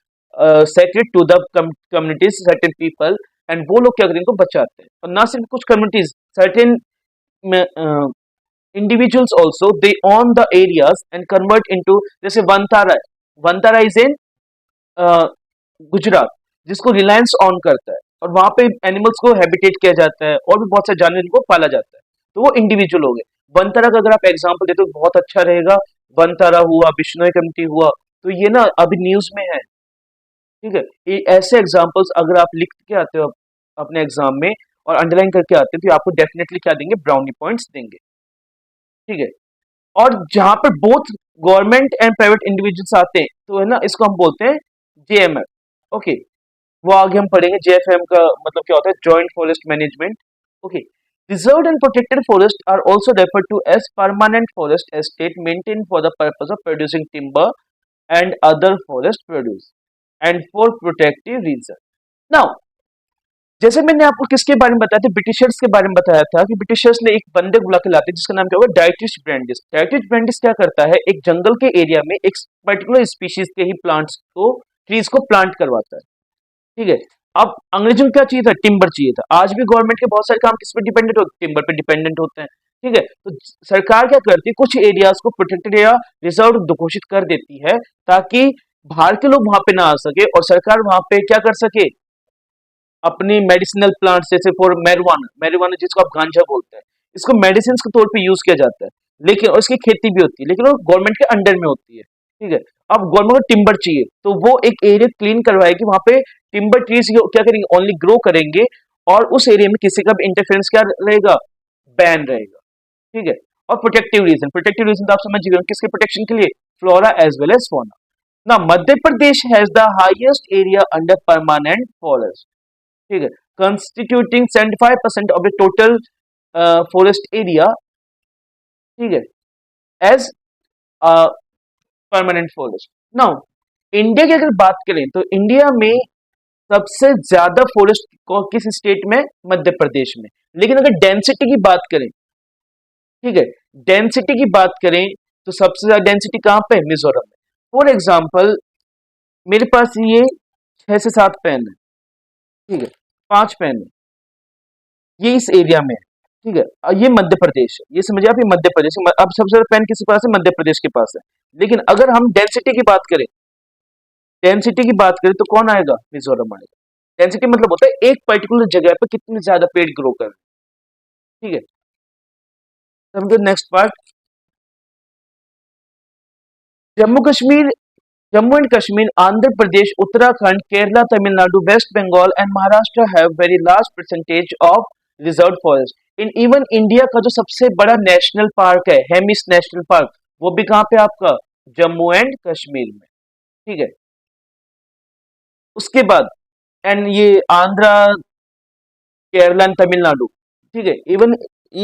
sacred to the communities, certain people, and वो लोग क्या करें, इनको बचाते हैं। और ना सिर्फ कुछ communities, certain individuals also they own the areas and convert into, जैसे वंतारा है, वंतारा इज इन गुजरात, जिसको रिलायंस ऑन करता है, और वहां पे एनिमल्स को हैबिटेट किया जाता है और भी बहुत सारे जानवर को पाला जाता है, तो वो इंडिविजुअल हो गए। वंतारा का अगर आप एग्जांपल देते हो बहुत अच्छा रहेगा, वंतारा हुआ, बिश्नोई कम्युनिटी हुआ, तो ये ना अभी न्यूज में है। ठीक है, ये ऐसे एग्जांपल्स अगर आप लिख के आते हो अपने एग्जाम में और अंडरलाइन करके आते हो, तो आपको डेफिनेटली क्या देंगे, ब्राउनी पॉइंट्स देंगे। ठीक है, और जहां पर both government and private individuals आते हैं, तो है ना, इसको हम बोलते हैं जेएमएफ। ओके, वो आगे हम पढ़ेंगे जेएफएम का मतलब क्या होता है, joint forest management. Okay, reserved and protected forest are also referred to as permanent forest estate maintain for the purpose of producing timber and other forest produce and for protective reason. Now, जैसे मैंने आपको किसके बारे में बताया था, Britishers के बारे में बताया था कि ब्रिटिशर्स ने एक बंदे को बुला के लाते जिसका नाम क्या होगा, डाइटिश ब्रांडिस। डाइटिश ब्रांडिस क्या करता है, एक जंगल के एरिया में एक पर्टिकुलर स्पीशीज के ही प्लांट्स को, ट्रीज को प्लांट करवाता है। ठीक है, अब अंग्रेजों को क्या चाहिए था, टिम्बर चाहिए था। आज भी गवर्नमेंट के बहुत सारे काम किस पर डिपेंडेंट होते हैं, टिम्बर पे डिपेंडेंट होते हैं। ठीक है, तो सरकार क्या करती है, कुछ एरियाज को प्रोटेक्टेड एरिया, रिजर्व घोषित कर देती है, ताकि बाहर के लोग वहां पे ना आ सके, और सरकार वहां पे क्या कर सके, अपनी मेडिसिनल प्लांट्स, जैसे फॉर मैरिजुआना, मैरिजुआना जिसको आप गांजा बोलते हैं, इसको मेडिसिन के तौर पे यूज किया जाता है, लेकिन और इसकी खेती भी होती है, लेकिन वो गवर्नमेंट के अंडर में होती है। ठीक है, अब गवर्नमेंट को टिम्बर चाहिए, तो वो एक एरिया क्लीन करवाएगी, वहां पे टिम्बर ट्रीज क्या करेंगे, ओनली ग्रो करेंगे, और उस एरिया में किसी का भी इंटरफेरेंस क्या रहेगा, बैन रहेगा। ठीक है, और प्रोटेक्टिव रीजन, प्रोटेक्टिव रीजन तो आप समझ गए किसके प्रोटेक्शन के लिए, flora as well as fauna. ना Madhya Pradesh has the highest area under permanent forest. ठीक है, constituting 75% of the total forest area। ठीक है, as permanent forest. Now, India की अगर बात करें तो इंडिया में सबसे ज्यादा फॉरेस्ट किस स्टेट में, मध्य प्रदेश में। लेकिन अगर डेंसिटी की बात करें, ठीक है, डेंसिटी की बात करें तो सबसे ज्यादा डेंसिटी कहां पे, मिजोरम में। फॉर एग्जाम्पल, मेरे पास ये 6 से 7 पेन है, ठीक है, 5 पेन है, ये इस एरिया में है। ठीक है, ये मध्य प्रदेश है, ये समझिए आप, ये मध्य प्रदेश। अब सबसे ज्यादा पेन किसके पास है, मध्य प्रदेश के पास है। लेकिन अगर हम डेंसिटी की बात करें, डेंसिटी की बात करें तो कौन आएगा, मिजोरम आएगा। डेंसिटी मतलब होता है एक पर्टिकुलर जगह पर कितने ज्यादा पेड़ ग्रो कर रहे हैं। ठीक है, समझो next part, Jammu Kashmir, Jammu and Kashmir, Andhra Pradesh, Uttarakhand, Kerala, Tamil Nadu, West Bengal and Maharashtra have very large percentage of reserve forest. In even India का जो सबसे बड़ा नेशनल पार्क है, हेमिस नेशनल पार्क, वो भी कहाँ पे आपका, जम्मू एंड कश्मीर में। ठीक है। उसके बाद एंड ये आंध्रा, केरला एंड तमिलनाडु। ठीक है। इवन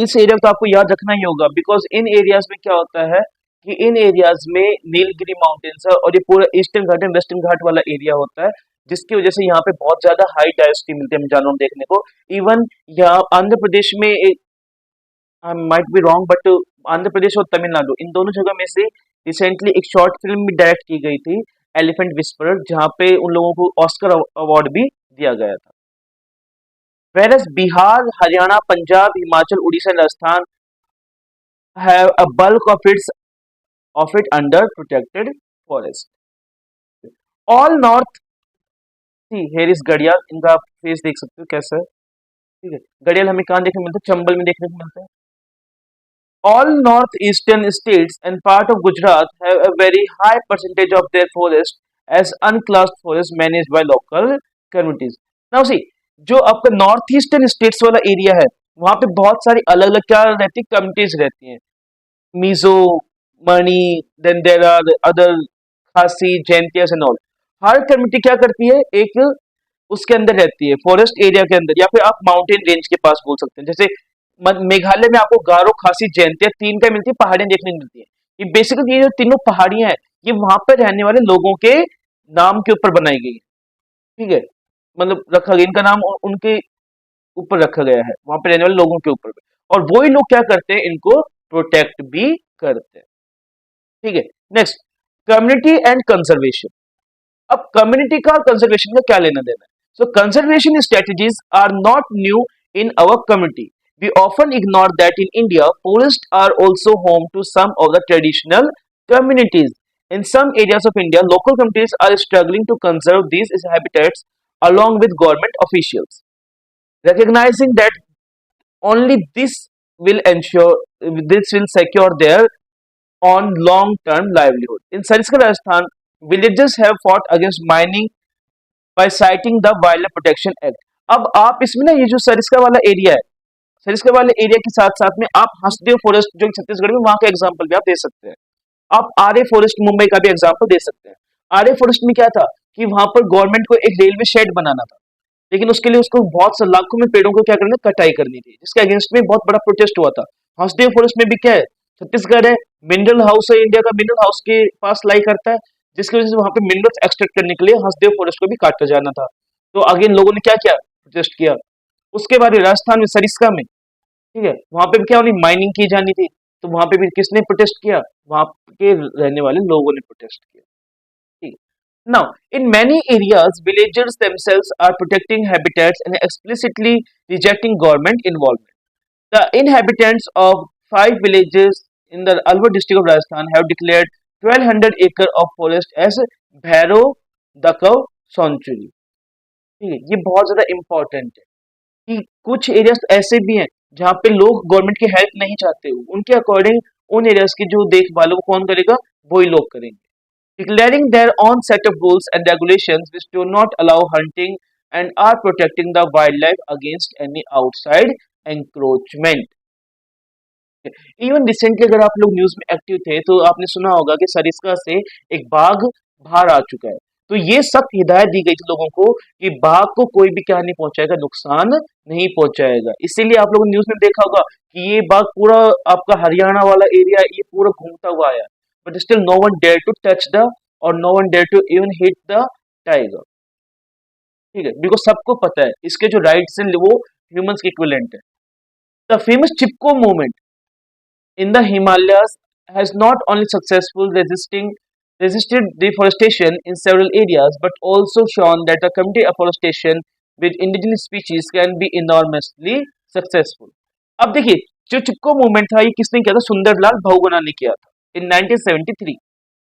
इस एरिया को तो आपको याद रखना ही होगा, बिकॉज इन एरियाज में क्या होता है कि इन एरियाज में नीलगिरी माउंटेन्स है, और ये पूरा ईस्टर्न घाट एंड वेस्टर्न घाट वाला एरिया होता है, जिसकी वजह से यहाँ पे बहुत ज्यादा हाई डाइवर्सिटी मिलती है हम जानवरों को देखने को। इवन यहाँ आंध्र प्रदेश में, I might be wrong but, Andhra Pradesh और तमिलनाडु इन दोनों जगह में से रिसेंटली एक शॉर्ट फिल्म भी डायरेक्ट की गई थी, एलिफेंट विस्परर, जहाँ पे उन लोगों को ऑस्कर अवार्ड भी दिया गया था। Whereas Bihar, Haryana, Punjab, Himachal, Odisha, and Rajasthan have a bulk of it under protected forest. All north, see here is घड़ियाल, इनका आप फेस देख सकते हो कैसा है। ठीक है। घड़ियाल हमें कहाँ देखने को मिलता है, चंबल में देखने को मिलता है। All northeastern states and part of Gujarat have a very high percentage of their forest as unclassed forest managed by local communities. Now see, जो आपका नॉर्थ ईस्टर्न स्टेट्स वाला एरिया है, वहां पे बहुत सारी अलग अलग क्या रहती है, कम्युनिटीज रहती हैं। Mizo, Mani, then there are other Khasi, Jaintias and all. हर कम्युनिटी क्या करती है, एक उसके अंदर रहती है, फॉरेस्ट एरिया के अंदर, या फिर आप माउंटेन रेंज के पास बोल सकते हैं। जैसे मेघालय में आपको गारो, खासी, जैंतिया तीन का मिलती है, पहाड़ियां देखने को मिलती है। ये बेसिकली ये जो तीनों पहाड़ियां हैं, ये वहां पर रहने वाले लोगों के नाम के ऊपर बनाई गई है। ठीक है। मतलब रखा गया, इनका नाम उनके ऊपर रखा गया है, वहां पे रहने वाले लोगों के ऊपर। और वही लोग क्या करते हैं, इनको प्रोटेक्ट भी करते हैं। ठीक है। Next, community and conservation. अब कम्युनिटी का और कंजर्वेशन का क्या लेना देना है? So conservation strategies are not new in our community. We often ignore that in India, forests are also home to some of the traditional communities. In some areas of India, local communities are struggling to conserve these habitats along with government officials. Recognizing that only this will secure their on long-term livelihood. In Chhattisgarh, Rajasthan, villagers have fought against mining by citing the Wildlife Protection Act. अब आप इसमें ना, ये जो सरिस्का वाला area है, सरिस्का वाले area के साथ साथ में आप हंसदेव फॉरेस्ट जो छत्तीसगढ़ में, वहां का एग्जांपल भी आप दे सकते हैं। आप आर्य फॉरेस्ट मुंबई का भी एग्जांपल दे सकते हैं। आर्य फॉरेस्ट में क्या था कि वहां पर गवर्नमेंट को एक रेलवे शेड बनाना था, लेकिन उसके लिए उसको बहुत से लाखों में पेड़ों को क्या करना, कटाई करनी थी, जिसके अगेंस्ट में बहुत बड़ा प्रोटेस्ट हुआ था। हंसदेव फॉरेस्ट में भी क्या है, छत्तीसगढ़ है, मिनरल हाउस है, इंडिया का मिनरल हाउस के पास लाई करता है, जिसकी वजह से वहां पे मिनरल्स एक्सट्रैक्ट करने के लिए हंसदेव फॉरेस्ट को भी काटा जाना था। तो अगेन लोगों ने क्या किया, प्रोटेस्ट किया। उसके बाद राजस्थान में सरिस्का में, ठीक है, वहां पे भी क्या होनी, माइनिंग की जानी थी, तो वहां पे भी किसने प्रोटेस्ट किया, वहां के रहने वाले लोगों ने प्रोटेस्ट किया। ठीक है। Now in many areas villagers themselves are protecting habitats and explicitly rejecting government involvement. The inhabitants of 5 villages in the Alwar district of Rajasthan have declared 1200 acre of forest as Bhairo Dakav Sanctuary. ठीक है, ये बहुत ज्यादा important है कि कुछ areas ऐसे भी हैं जहाँ पे लोग गवर्नमेंट की हेल्प नहीं चाहते हो, उनके अकॉर्डिंग उन एरियाज की जो देखभाल है वो कौन करेगा, वही लोग करेंगे। Declaring their own set of rules and regulations which do not allow hunting and are protecting the wildlife against any outside encroachment. Even recently अगर आप लोग न्यूज में एक्टिव थे तो आपने सुना होगा कि सरिस्का से एक बाघ बाहर आ चुका है। तो ये सख्त हिदायत दी गई थी लोगों को कि बाघ को कोई भी क्या नहीं पहुंचाएगा, नुकसान नहीं पहुंचाएगा। इसीलिए आप लोगों ने न्यूज में देखा होगा कि ये बाघ पूरा आपका हरियाणा वाला एरिया ये पूरा घूमता हुआ आया, but still no one dare to touch the और no one dare to even hit the tiger. ठीक है, बिकॉज सबको पता है इसके जो राइट्स हैं वो ह्यूमंस के इक्विवेलेंट है। The famous Chipko movement in the Himalayas has not only resisted deforestation in several areas, but also shown that the community afforestation with indigenous species can be enormously successful. अब देखिए, जो चिपको movement था ये किसने किया था, सुंदरलाल बहुगुणा ने किया था इन 1973।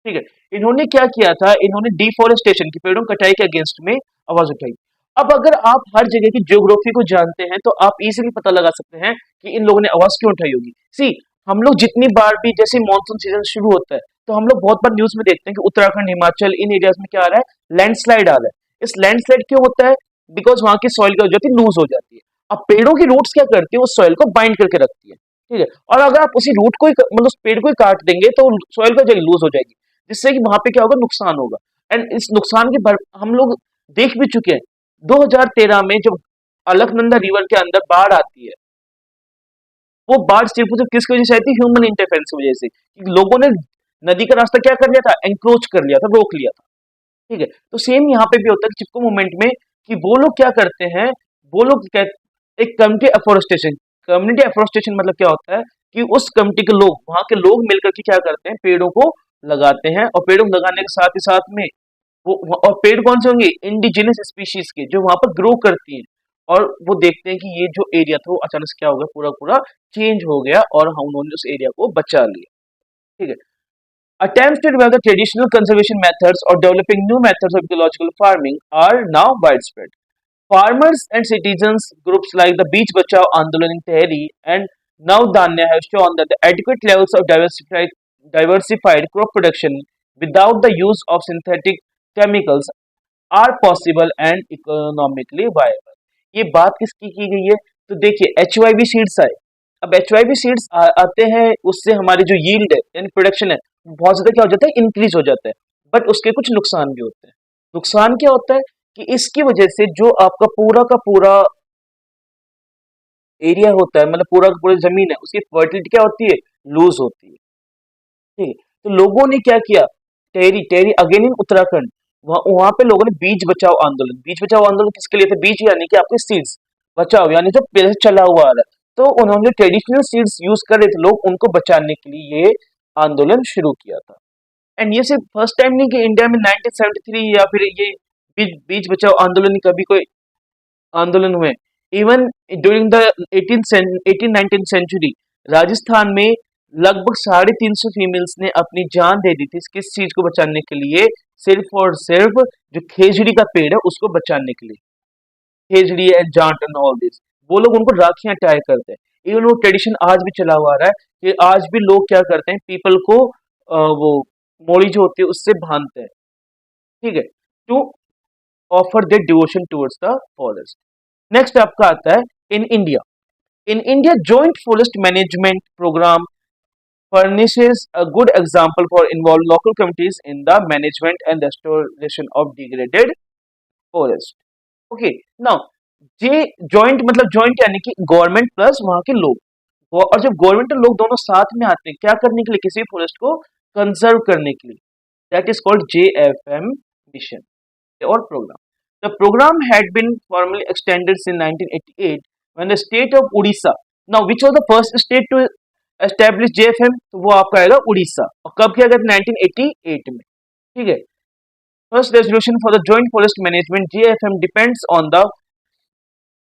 ठीक है, इन्होंने क्या किया था, इन्होंने डिफोरेस्टेशन की, पेड़ों कटाई के अगेंस्ट में आवाज उठाई। अब अगर आप हर जगह की ज्योग्राफी को जानते हैं तो आप इजीली पता लगा सकते हैं कि इन लोगों ने आवाज क्यों उठाई होगी। सी, हम लोग जितनी बार भी, जैसे मॉनसून सीजन शुरू होता है तो हम लोग बहुत बार न्यूज में देखते हैं कि उत्तराखंड, हिमाचल, इन एरियाज में क्या आ रहा है, लैंडस्लाइड आ रहा है। इस लैंडस्लाइड क्यों होता है, बिकॉज वहां की सॉइल की वजह लूज हो जाती है। अब पेड़ों की रूट्स क्या करती है, वो सॉइल को बाइंड करके रखती है, ठीक है। और अगर आप उसी रूट को ही मतलब उस पेड़ को ही काट देंगे तो सॉइल का जगह लूज हो जाएगी, जिससे कि वहां पे क्या होगा, नुकसान होगा। एंड इस नुकसान की हम लोग देख भी चुके हैं। 2013 में जब अलकनंदा रिवर के अंदर बाढ़ आती है, वो बाढ़ सिर्फ और सिर्फ किसकी वजह से आई थी, ह्यूमन इंटरफेरेंस की वजह से, कि लोगों ने नदी का रास्ता क्या कर लिया था, एंक्रोच कर लिया था, रोक लिया था, ठीक है। तो सेम यहाँ पे भी होता है कि चिपको मूवमेंट में, कि वो लोग क्या करते हैं, वो लोग एक कम्युनिटी अफोरेस्टेशन, कम्युनिटी अफोरेस्टेशन मतलब क्या होता है कि उस कम्युनिटी के लोग, वहां के लोग मिलकर के क्या करते हैं, पेड़ों को लगाते हैं, और पेड़ों को लगाने के साथ ही साथ में और पेड़ कौन से होंगे, इंडिजिनस स्पीशीज के, जो वहां पर ग्रो करती हैं। और वो देखते हैं कि ये जो एरिया था वो अचानक से क्या हो गया, पूरा पूरा चेंज हो गया, और हम उन्होंने उस एरिया को बचा लिया, ठीक है। Attempts to develop the traditional conservation methods or developing new methods of ecological farming are now widespread. Farmers and citizens groups like the Beach Bachao Andolan in Tehri and Now Danya have shown that the adequate levels of diversified crop production without the use of synthetic chemicals are possible and economically viable. ये बात किसकी की गई है, तो देखिए HYV seeds आए। अब HYV सीड्स आते हैं, उससे हमारी जो यील्ड है यानी प्रोडक्शन है, बहुत ज्यादा क्या हो जाता है, इंक्रीज हो जाता है। बट उसके कुछ नुकसान भी होते हैं। नुकसान क्या होता है कि इसकी वजह से जो आपका पूरा का पूरा एरिया होता है, मतलब पूरा का पूरा जमीन है, उसकी फर्टिलिटी क्या होती है, लूज होती है, ठीक है। तो लोगों ने क्या किया, टेरी टेरी अगेन इन उत्तराखंड, वहां पे लोगों ने बीज बचाओ आंदोलन, बीज बचाओ आंदोलन किसके लिए थे, बीज यानी कि आपके सीड्स बचाओ, यानी जो पहले से चला हुआ आ रहा है, तो उन्होंने ट्रेडिशनल सीड्स यूज कर रहे थे लोग, उनको बचाने के लिए ये आंदोलन शुरू किया था। एंड ये सिर्फ फर्स्ट टाइम नहीं कि इंडिया में 1973 या फिर ये बीज बचाओ आंदोलन कभी कोई आंदोलन हुए। Even during the 18 19 century Rajasthan में लगभग 350 फीमेल्स ने अपनी जान दे दी थी किस चीज को बचाने के लिए, सिर्फ और सिर्फ जो खेजड़ी का पेड़ है उसको बचाने के लिए। खेजड़ी and Jant and all this, वो लोग उनको राखियां टाई करते हैं। इवन वो ट्रेडिशन आज भी चला हुआ आ रहा है कि आज भी लोग क्या करते हैं, पीपल को वो मोड़ी जो होती है उससे बांधते हैं, ठीक है, to offer their devotion towards the forest. Next आपका आता है in India. In India joint forest management program furnishes a good example for involved local communities in the management and restoration of degraded forest. Okay, now ये joint मतलब joint यानी कि government plus वहां के लोग, और जब गवर्नमेंट और लोग दोनों साथ में आते हैं क्या करने के लिए, किसी फॉरेस्ट को कंजर्व करने के लिए, that is called JFM mission और programme. The program had been formally extended since 1988 when the state of Odisha, now which was the first state to establish JFM, तो वो आपका आएगा उड़ीसा, और कब किया गया था, 1988 में, ठीक है। First resolution for the joint forest management JFM depends on the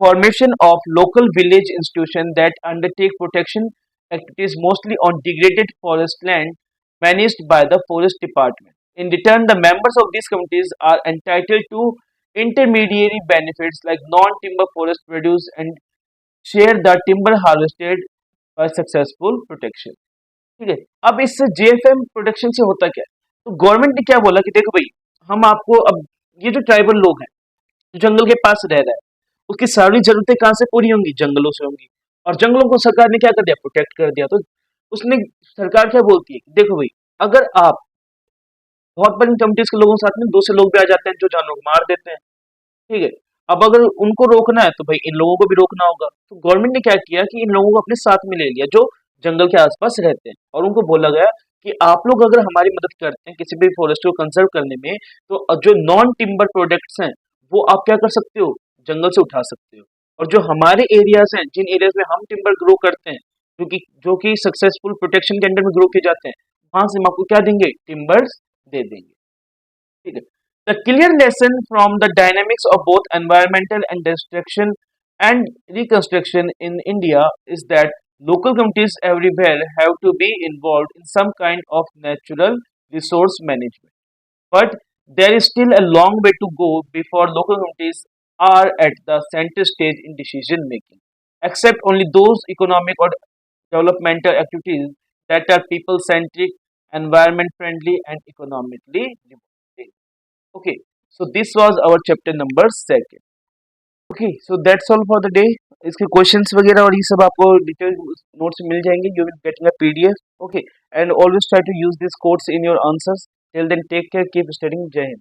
formation of local village institutions that undertake protection activities mostly on degraded forest land managed by the forest department. In return, the members of these communities are entitled to intermediary benefits like non-timber forest produce and share the timber harvested by successful protection. ठीक है। अब इस JFM protection से होता क्या है, तो government ने क्या बोला कि देखो भाई, हम आपको अब ये जो ट्राइबल लोग हैं जो जंगल के पास रह रहा है, उसकी सारी जरूरतें कहाँ से पूरी होंगी, जंगलों से होंगी, और जंगलों को सरकार ने क्या कर दिया, प्रोटेक्ट कर दिया। तो उसने सरकार क्या बोलती है, देखो भाई, अगर आप बहुत बड़ी कम्युनिटीज के लोगों के साथ में दूसरे लोग भी आ जाते हैं जो जानवर को मार देते हैं, ठीक है। अब अगर उनको रोकना है तो भाई इन लोगों को भी रोकना होगा, तो गवर्नमेंट ने क्या किया कि इन लोगों को अपने साथ में ले लिया जो जंगल के आसपास रहते हैं, और उनको बोला गया कि आप लोग अगर हमारी मदद करते हैं किसी भी फॉरेस्ट को कंजर्व करने में, तो जो नॉन टिम्बर प्रोडक्ट्स हैं वो आप क्या कर सकते हो, जंगल से उठा सकते हो, और जो हमारे एरियाज हैं, जिन एरियाज में हम टिम्बर ग्रो करते हैं, जो कि सक्सेसफुल प्रोटेक्शन के अंडर में ग्रो किए जाते हैं, वहां से हम आपको क्या देंगे, टिम्बर्स दे देंगे, ठीक है। The clear lesson from the dynamics of both environmental and destruction and reconstruction in India is that local communities everywhere have to be involved in some kind of natural resource management. But there is still a long way to go before local communities are at the center stage in decision making, except only those economic or developmental activities that are people centric, environment friendly, and economically rewarding. Okay, so this was our chapter number 2. Okay, so that's all for the day. इसके questions वगैरह और ये सब आपको detail notes मिल जाएंगे. You will getting a PDF. Okay, and always try to use this codes in your answers. Till then take care, keep studying. Jai Hind.